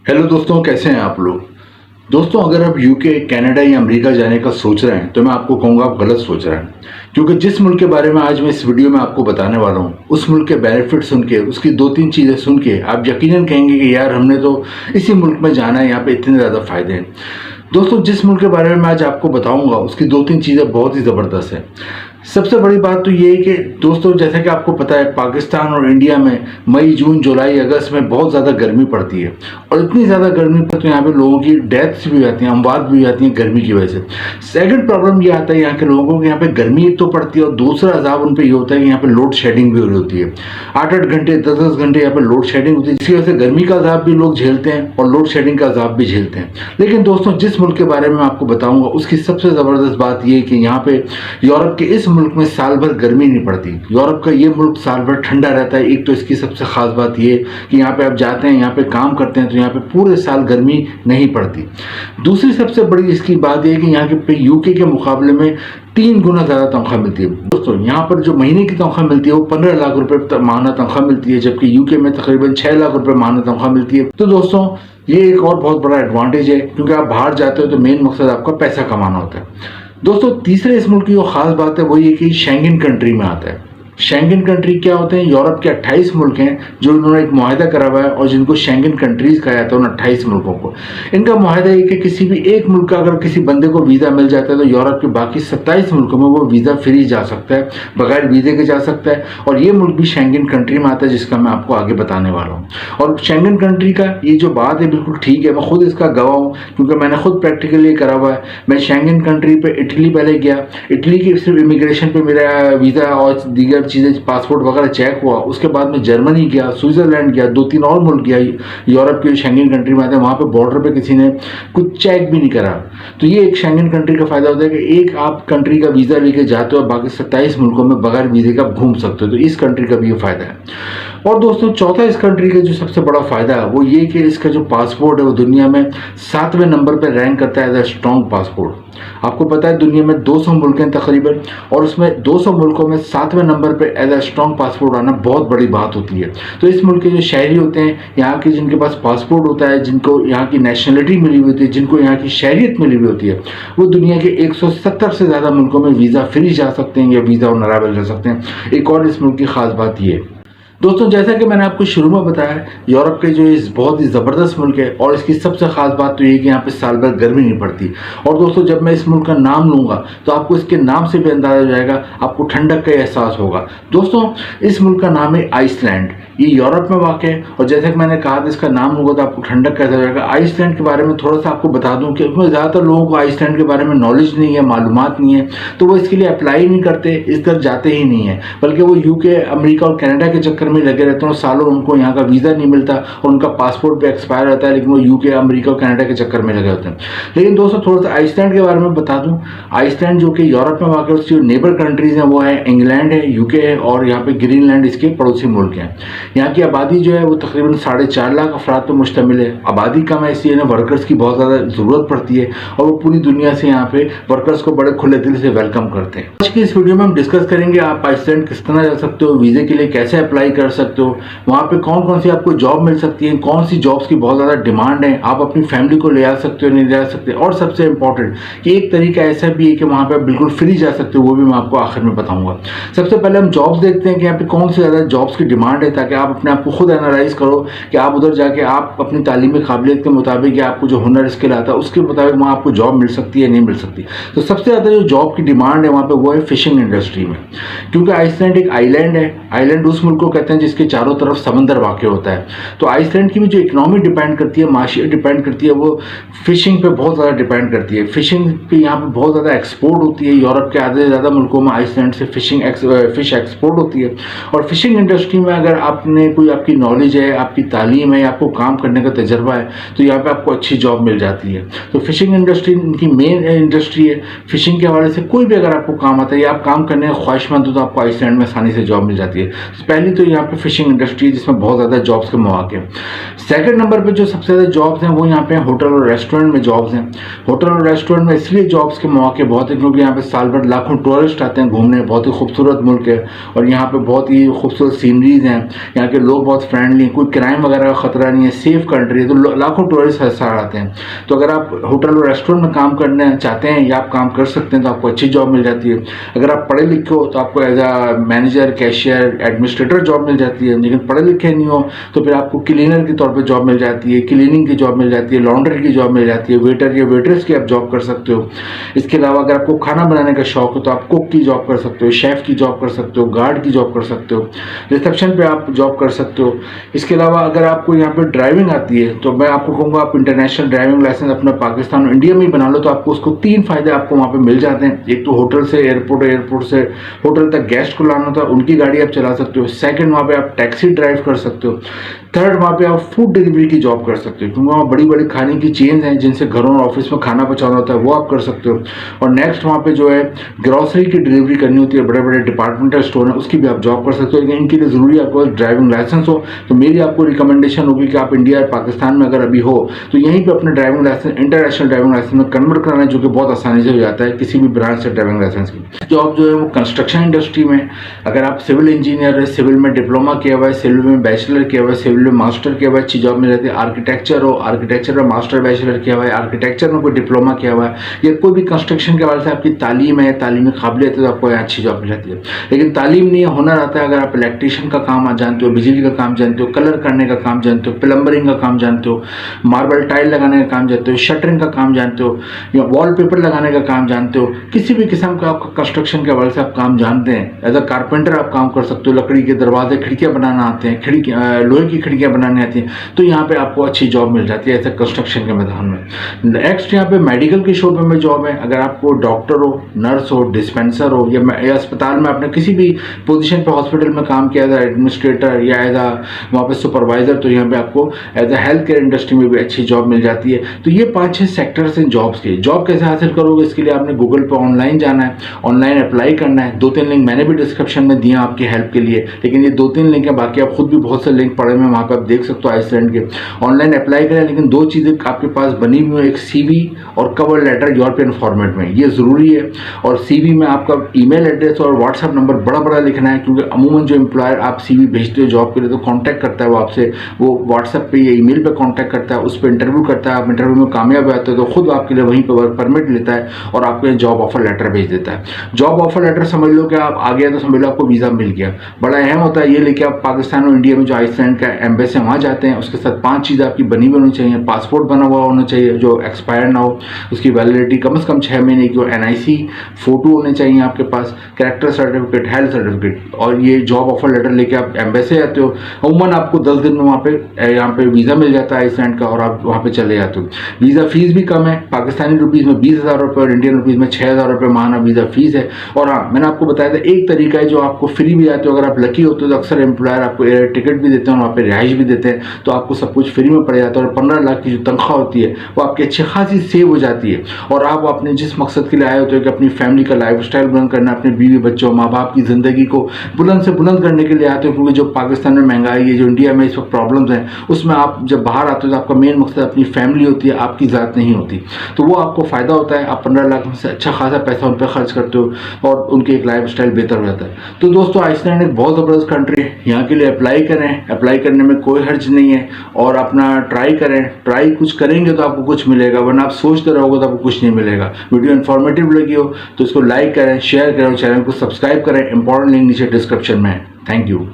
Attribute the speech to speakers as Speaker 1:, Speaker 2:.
Speaker 1: Hello दोस्तों, कैसे हैं आप लोग। दोस्तों, अगर आप यूके, कनाडा या अमेरिका जाने का सोच रहे हैं तो मैं आपको कहूँगा आप गलत सोच रहे हैं। क्योंकि जिस मुल्क के बारे में आज मैं इस वीडियो में आपको बताने वाला हूँ, उस मुल्क के बेनिफिट सुन के, उसकी दो तीन चीज़ें सुन के आप यकीनन कहेंगे कि यार हमने तो इसी मुल्क में जाना है, यहाँ पे इतने ज़्यादा फायदे हैं। दोस्तों, जिस मुल्क के बारे में मैं आज आपको बताऊंगा उसकी दो तीन चीज़ें बहुत ही ज़बरदस्त है। सबसे बड़ी बात तो ये है कि दोस्तों, जैसा कि आपको पता है, पाकिस्तान और इंडिया में मई, जून, जुलाई, अगस्त में बहुत ज़्यादा गर्मी पड़ती है। और इतनी ज़्यादा गर्मी पर तो यहाँ पे लोगों की डेथ्स भी हो जाती हैं, अमवात भी हो जाती हैं गर्मी की वजह से। सेकंड प्रॉब्लम ये आता है यहाँ के लोगों को कि यहाँ पे गर्मी एक तो पड़ती है और दूसरा अजाब उन पर ये होता है कि यहाँ पे लोड शेडिंग भी हो रही होती है। 8-8 घंटे, 10-10 घंटे यहाँ पे लोड शेडिंग होती है, जिसकी वजह से गर्मी का अजाब भी लोग झेलते हैं और लोड शेडिंग का अजाब भी झेलते हैं। लेकिन दोस्तों, जिस मुल्क के बारे में मैं आपको बताऊंगा उसकी सबसे ज़बरदस्त बात ये है कि यहाँ पे यूरोप के इस मुल्क में साल भर गर्मी नहीं पड़ती। यूरोप का ये मुल्क साल भर ठंडा रहता है। एक तो इसकी सबसे खास बात ये कि यहाँ पे आप जाते हैं, यहाँ पे काम करते हैं तो यहाँ पे पूरे साल गर्मी नहीं पड़ती। दूसरी सबसे बड़ी इसकी बात यह है कि यहाँ के यूके के मुकाबले में 3 गुना ज़्यादा तनख्वाह मिलती है। दोस्तों, यहाँ पर जो महीने की तनख्वाह मिलती है वो 15 लाख रुपए माहाना तनख्वाह मिलती है, जबकि यूके में तकरीबन 6 लाख रुपए माहाना तनख्वाह मिलती है। तो दोस्तों, ये एक और बहुत बड़ा एडवांटेज है, क्योंकि आप बाहर जाते हो तो मेन मकसद आपका पैसा कमाना होता है। दोस्तों, तीसरे इस मुल्क की जो खास बात है वो ये कि शेंगन कंट्री में आता है। शेंगन कंट्री क्या होते हैं? यूरोप के 28 मुल्क हैं जो इन्होंने एक मुआहदा करा हुआ है और जिनको शेंगन कंट्रीज कहा जाता है, उन 28 मुल्कों को। इनका मुआहदा है कि किसी भी एक मुल्क का अगर किसी बंदे को वीज़ा मिल जाता है तो यूरोप के बाकी 27 मुल्कों में वो वीज़ा फ्री जा सकता है, बगैर वीज़े के जा सकता है। और ये मुल्क भी शेंगन कंट्री में आता है, जिसका मैं आपको आगे बताने वाला हूँ। और शेंगन कंट्री का ये जो बात है बिल्कुल ठीक है, मैं खुद इसका गवाह हूँ, क्योंकि मैंने खुद प्रैक्टिकली करा हुआ है। मैं शेंगन कंट्री पे इटली पहले गया, इटली की सिर्फ इमिग्रेशन पे मेरा वीज़ा और दीगर चीज़ें, पासपोर्ट वगैरह चेक हुआ। उसके बाद में जर्मनी गया, स्विट्जरलैंड गया, 2-3 और मुल्क गया यूरोप के शेंगन कंट्री में आते हैं। वहाँ पे बॉर्डर पे किसी ने कुछ चेक भी नहीं करा। तो ये एक शेंगन कंट्री का फायदा होता है कि एक आप कंट्री का वीज़ा लेके जाते हो और बाकी 27 मुल्कों में बगैर वीज़े का घूम सकते हो। तो इस कंट्री का भी ये फायदा है। और दोस्तों, चौथा इस कंट्री का जो सबसे बड़ा फायदा है वो ये कि इसका जो पासपोर्ट है वो दुनिया में 7वें नंबर पर रैंक करता है एज ए स्ट्रॉन्ग पासपोर्ट। आपको पता है दुनिया में 200 मुल्क हैं तकरीबन, और उसमें 200 मुल्कों में 7वें नंबर पे एज ए स्ट्रॉन्ग पासपोर्ट आना बहुत बड़ी बात होती है। तो इस मुल्क के जो शहरी होते हैं, यहाँ के जिनके पास पासपोर्ट होता है, जिनको यहाँ की नेशनलिटी मिली हुई होती है, जिनको यहाँ की शहरियत मिली हुई होती है, वो दुनिया के 170 से ज़्यादा मुल्कों में वीज़ा फ्री जा सकते हैं या वीज़ा ऑन अराइवल जा सकते हैं। एक और इस मुल्क की खास बात ये है दोस्तों, जैसा कि मैंने आपको शुरू में बताया, यूरोप के जो इस बहुत ही ज़बरदस्त मुल्क है और इसकी सबसे ख़ास बात तो ये है कि यहाँ पे साल भर गर्मी नहीं पड़ती। और दोस्तों, जब मैं इस मुल्क का नाम लूँगा तो आपको इसके नाम से भी अंदाज़ा हो जाएगा, आपको ठंडक का एहसास होगा। दोस्तों, इस मुल्क का नाम है आइसलैंड। ये यूरोप में वाक़ है और जैसा कि मैंने कहा था, इसका नाम लूँगा तो आपको ठंडक का एहसास हो जाएगा। आइसलैंड के बारे में थोड़ा सा आपको बता दूँ कि उसमें ज़्यादातर लोगों को आइसलैंड के बारे में नॉलेज नहीं है, मालूमात नहीं है, तो वो इसके लिए अप्लाई नहीं करते, इस तरफ जाते ही नहीं है, बल्कि वो यूके, अमेरिका और कनाडा के चक्कर में लगे रहते हैं। सालों उनको यहाँ का वीज़ा नहीं मिलता और उनका पासपोर्ट भी एक्सपायर होता है, लेकिन वो यूके, अमेरिका और कनाडा के चक्कर में लगे होते हैं। लेकिन दोस्तों, थोड़ा सा आइसलैंड के बारे में बता दूं। आइसलैंड जो कि यूरोप में वाक़ है, उसकी जो नेबर कंट्रीज़ हैं वो है इंग्लैंड है, यूके है और यहाँ पे ग्रीनलैंड इसके पड़ोसी मुल्क हैं। यहाँ की आबादी जो है वो तकरीबन 4.5 लाख अफराद पर मुश्तमिल है। आबादी कम है, इसलिए वर्कर्स की बहुत ज़्यादा ज़रूरत पड़ती है और वो पूरी दुनिया से यहाँ पे वर्कर्स को बड़े खुले दिल से वेलकम करते हैं। आज की इस वीडियो में हम डिस्कस करेंगे आप आइसलैंड किस तरह जा सकते हो, वीज़े के लिए कैसे अप्लाई कर सकते हो, वहाँ पे कौन कौन सी आपको जॉब मिल सकती है, कौन सी जॉब्स की बहुत ज़्यादा डिमांड है, आप अपनी फैमिली को ले आ सकते हो नहीं ले आ सकते, और सबसे इंपॉर्टेंट कि एक तरीका ऐसा भी है कि वहाँ पे आप बिल्कुल फ्री जा सकते हो, वो भी मैं आपको आखिर में बताऊंगा। सबसे पहले हम जॉब्स देखते हैं कि यहाँ पे कौन सी ज़्यादा जॉब्स की डिमांड है, ताकि आप अपने आप को खुद एनालाइज करो कि आप उधर जाके आप अपनी तालीमी काबिलियत के मुताबिक या आपको जो हुनर स्किल आता है उसके मुताबिक वहाँ आपको जॉब मिल सकती है नहीं मिल सकती। तो सबसे ज़्यादा जो जॉब की डिमांड है वहाँ पर वो है फिशिंग इंडस्ट्री में, क्योंकि आइसलैंड एक आइलैंड है। आइलैंड उस मुल्क को कहते हैं जिसके चारों तरफ समंदर वाक़ होता है। तो आइसलैंड की भी जो इकोनॉमी डिपेंड करती है, माशियत डिपेंड करती है, वो फिशिंग पे बहुत ज़्यादा डिपेंड करती है। फिशिंग पे यहाँ पे बहुत ज़्यादा एक्सपोर्ट होती है। यूरोप के आधे से ज़्यादा मुल्कों में आइसलैंड से फिश एक्सपोर्ट होती है। और फिशिंग इंडस्ट्री में अगर आपने कोई आपकी नॉलेज है, आपकी तालीम है, आपको काम करने का तजर्बा है, तो यहाँ पे आपको अच्छी जॉब मिल जाती है। तो फिशिंग इंडस्ट्री इनकी मेन इंडस्ट्री है। फिशिंग के हवाले से कोई भी अगर आपको काम आता है या आप काम करने का ख्वाहिशमंद हो तो आपको आइसलैंड में आसानी से जॉब मिल जाती है। पहली तो यहाँ पे फिशिंग इंडस्ट्री जिसमें बहुत ज़्यादा जॉब्स के मौके हैं। सेकंड नंबर पे जो सबसे ज़्यादा जॉब्स हैं वो यहाँ पे होटल और रेस्टोरेंट में जॉब्स हैं। होटल और रेस्टोरेंट में इसलिए जॉब्स के मौके बहुत हैं क्योंकि यहाँ पे साल भर लाखों टूरिस्ट आते हैं घूमने। बहुत ही खूबसूरत मुल्क है और यहाँ पे बहुत ही खूबसूरत सीनरीज हैं। यहाँ के लोग बहुत फ्रेंडली हैं, कोई क्राइम वगैरह का खतरा नहीं है, सेफ कंट्री है, तो लाखों टूरिस्ट हर साल आते हैं। तो अगर आप होटल और रेस्टोरेंट में काम करना चाहते हैं या आप काम कर सकते हैं तो आपको अच्छी जॉब मिल जाती है। अगर आप पढ़े लिखे हो तो आपको as a manager, cashier, administrator job मिल जाती है। लेकिन पढ़े लिखे नहीं हो तो फिर आपको क्लीनर के तौर पे जॉब मिल जाती है, क्लीनिंग की जॉब मिल जाती है, लॉन्ड्री की जॉब मिल जाती है, वेटर या वेट्रेस की आप जॉब कर सकते हो। इसके अलावा अगर आपको खाना बनाने का शौक हो तो आप कुक की जॉब कर सकते हो, शेफ की जॉब कर सकते हो, गार्ड की जॉब कर सकते हो, रिसेप्शन पे आप जॉब कर सकते हो। इसके अलावा अगर आपको यहाँ पे ड्राइविंग आती है तो मैं आपको कहूँगा आप इंटरनेशनल ड्राइविंग लाइसेंस अपना पाकिस्तान और इंडिया में ही बना लो, तो आपको उसको 3 फायदे आपको वहाँ पे मिल जाते हैं। एक तो होटल से एयरपोर्ट, एयरपोर्ट से होटल तक गेस्ट को लाना था, उनकी गाड़ी आप चला सकते हो। सेकंड, वहाँ पे आप टैक्सी ड्राइव कर सकते हो। थर्ड, वहाँ पे आप फूड डिलीवरी की जॉब कर सकते हो, क्योंकि वहाँ बड़ी बड़ी खाने की चेन्स हैं जिनसे घरों और ऑफिस में खाना पहुँचाना होता है, वो आप कर सकते हो। और नेक्स्ट, वहाँ पे जो है ग्रॉसरी की डिलीवरी करनी होती है, बड़े बड़े डिपार्टमेंटल स्टोर हैं, उसकी भी आप जॉब कर सकते हो। लेकिन इनके लिए ज़रूरी आपको ड्राइविंग लाइसेंस हो। तो मेरी आपको रिकमेंडेशन होगी कि आप इंडिया या पाकिस्तान में अगर अभी हो तो यहीं पे अपने driving licence international driving licence में कन्वर्ट कराना है, जो कि बहुत आसानी से हो जाता है किसी भी ब्रांच से ड्राइविंग लाइसेंस की। जॉब जो है वो कंस्ट्रक्शन इंडस्ट्री में, अगर आप सिविल इंजीनियर है, सिविल में डिप्लोमा किया हुआ है, सिविल में बैचलर किया हुआ है, सिविल में मास्टर किया हुआ है, अच्छी जॉब मिल जाती है। आर्किटेक्चर हो, आर्किटेक्चर में मास्टर बैचलर किया हुआ है, आर्किटेक्चर में कोई डिप्लोमा किया हुआ है, या कोई भी कंस्ट्रक्शन के हवाले से आपकी तालीम है, तालीमी काबिलियत है, तो आपको यहाँ अच्छी जॉब मिल जाती है। लेकिन तालीम नहीं है, हुनर आता है। अगर आप इलेक्ट्रीशियन का काम जानते हो, बिजली का काम जानते हो, कलर करने का काम जानते हो, प्लम्बरिंग का काम जानते हो, मार्बल टाइल लगाने का काम जानते हो, शटरिंग का काम जानते हो, या वॉलपेपर लगाने का काम जानते हो, किसी भी किस्म का आपका कंस्ट्रक्शन के हवाले से आप काम जानते हैं, एज अ कारपेंटर आप काम कर सकते हो, लकड़ी के दरवाजे, खिड़कियां बनाना आते हैं, लोहे की खिड़कियां बनाने आती हैं, तो यहाँ पे आपको अच्छी जॉब मिल जाती है ऐसे कंस्ट्रक्शन के मैदान में। नेक्स्ट, यहाँ पे मेडिकल के शोबे में जॉब है। अगर आपको डॉक्टर हो, नर्स हो, डिस्पेंसर हो, या अस्पताल में आपने किसी भी पोजीशन पे हॉस्पिटल में काम किया, एज एडमिनिस्ट्रेटर या एज अ वहाँ पे सुपरवाइजर, तो यहाँ पे आपको as a health care industry में भी अच्छी जॉब मिल जाती है। तो ये 5-6 सेक्टर्स हैं जॉब्स के। जॉब कैसे हासिल करोगे, इसके लिए आपने गूगल पे ऑनलाइन जाना है, ऑनलाइन अप्लाई करना है। 2-3 लिंक मैंने भी डिस्क्रिप्शन में दिया आपकी हेल्प के लिए, लेकिन ये 2-3 लिंक है, बाकी आप खुद भी बहुत से लिंक पढ़े हुए वहाँ पे आप देख सकते हो आइसलैंड के। ऑनलाइन अप्लाई करें, लेकिन 2 चीज़ें आपके पास बनी हुई है, एक CV और कवर लेटर यूरोपियन फॉर्मेट में, ये ज़रूरी है। और CV में आपका ईमेल एड्रेस और व्हाट्सएप नंबर बड़ा बड़ा लिखना है, क्योंकि अमूमन जो एम्प्लॉयर आप CV भेजते हो जॉब के लिए तो कॉन्टैक्ट करता है वो आपसे, वो व्हाट्सएप पे या ईमेल पे कांटेक्ट करता है, उस पर इंटरव्यू करता है। आप इंटरव्यू में कामयाब आते हो तो खुद आपके लिए वहीं पर वर्क परमिट लेता है और आपको जॉब ऑफर लेटर भेज देता है। जॉब ऑफर लेटर समझ लो कि आप आ गया तो समझ लो आपको वीज़ा मिल गया। बड़ा अहम होता है ये लेके आप पाकिस्तान और इंडिया में जो आइसलैंड का एम्बेसी है वहाँ जाते हैं, उसके साथ 5 चीज़ें आपकी बनी हुई होनी चाहिए। पासपोर्ट बना हुआ होना चाहिए जो एक्सपायर ना हो, उसकी वैलिडिटी कम से कम 6 महीने की, और NIC फोटो होने चाहिए आपके पास, कैरेक्टर सर्टिफिकेट, हेल्थ सर्टिफिकेट, और ये जॉब ऑफर लेटर लेके आप एम्बेसी आते हो। अमूमन आपको 10 दिन में वहाँ पे वीज़ा मिल जाता है आइसलैंड का, और आप वहाँ पे चले जाते हो। वीज़ा फीस भी कम है, पाकिस्तानी रुपीज़ में 20,000 रुपये और इंडियन रुपीज़ में 6,000 रुपये माहाना वीज़ा फीस है। और हाँ, मैंने आपको बताया था एक तरीका है जो आपको फ्री भी आते हो, अगर आप लकी होते हो तो अक्सर एम्प्लॉयर आपको एयर टिकट भी देते हैं और वहाँ पे रिहाइश भी देते हैं, तो आपको सब कुछ फ्री में पड़ जाता है। और 15 लाख की जो तनख्वाह होती है वो आपकी अच्छी खासी सेव हो जाती है, और आप अपने जिस मकसद के लिए आए होते हो कि अपनी फैमिली का लाइफ स्टाइल बुलंद करना, अपने बीवी बच्चों माँ बाप की ज़िंदगी को बुलंद से बुलंद करने के लिए आते हो, क्योंकि जो पाकिस्तान में महंगाई है, जो इंडिया में इस वक्त प्रॉब्लम्स हैं, उसमें आप जब बाहर आते हो तो आपका मेन मकसद अपनी फैमिली होती है, आपकी ज़ात नहीं होती। तो वो आपको फ़ायदा होता है, आप 15 लाख में से अच्छा खासा पैसा उन पर खर्च करते हो और उनकी एक लाइफ स्टाइल बेहतर हो जाता है। तो दोस्तों, आइसलैंड एक बहुत ज़बरदस्त कंट्री है, यहाँ के लिए अप्लाई करें, अप्लाई करने में कोई हर्ज नहीं है, और अपना ट्राई करें। ट्राई कुछ करेंगे तो आपको कुछ मिलेगा, वरना आप सोचते रहोगे तो आपको कुछ नहीं मिलेगा। वीडियो इन्फॉर्मेटिव लगी हो तो इसको लाइक करें, शेयर करें, चैनल को सब्सक्राइब करें। इंपॉर्टेंट लिंक नीचे डिस्क्रिप्शन में है। Thank you.